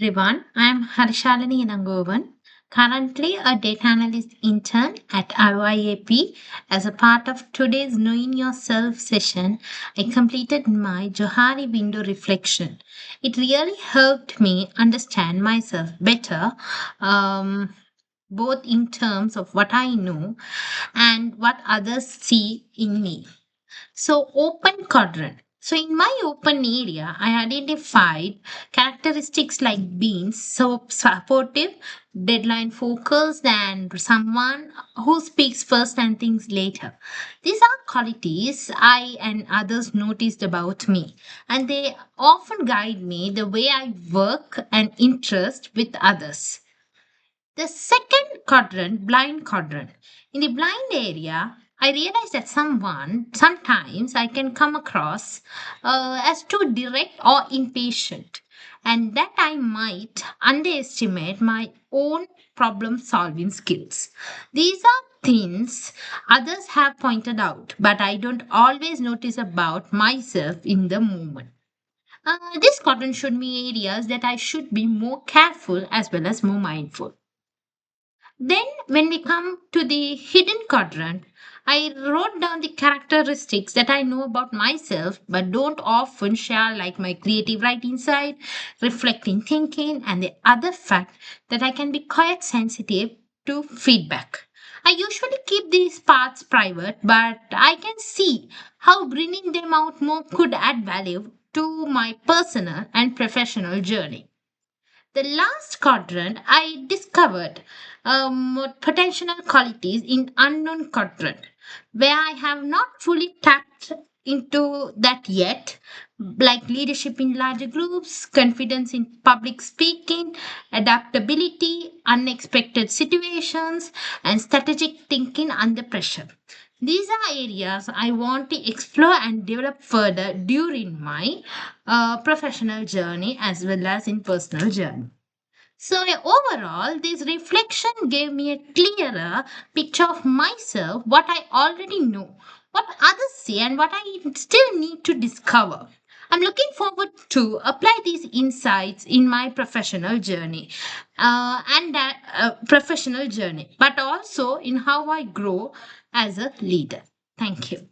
Everyone, I am Harshalini Nangovan, currently a data analyst intern at IYAP. As a part of today's Knowing Yourself session, I completed my Johari window reflection. It really helped me understand myself better, um, both in terms of what I know and what others see in me. So, open quadrant. So, in my open area, I identified characteristics like being so supportive, deadline focused, and someone who speaks first and thinks later. These are qualities I and others noticed about me, and they often guide me the way I work and interest with others. The second quadrant, blind quadrant. In the blind area, I realize that sometimes I can come across as too direct or impatient, and that I might underestimate my own problem solving skills. These are things others have pointed out, but I don't always notice about myself in the moment. This quadrant showed me areas that I should be more careful as well as more mindful. Then, when we come to the hidden quadrant, I wrote down the characteristics that I know about myself but don't often share, like my creative writing side, reflecting thinking, and the other fact that I can be quite sensitive to feedback. I usually keep these parts private, but I can see how bringing them out more could add value to my personal and professional journey. The last quadrant, I discovered potential qualities in unknown quadrant, where I have not fully tapped into that yet, like leadership in larger groups, confidence in public speaking, adaptability, unexpected situations, and strategic thinking under pressure. These are areas I want to explore and develop further during my professional journey as well as in personal journey. So overall, this reflection gave me a clearer picture of myself, what I already know, what others say, and what I still need to discover. I'm looking forward to apply these insights in my professional journey, but also in how I grow as a leader. Thank you.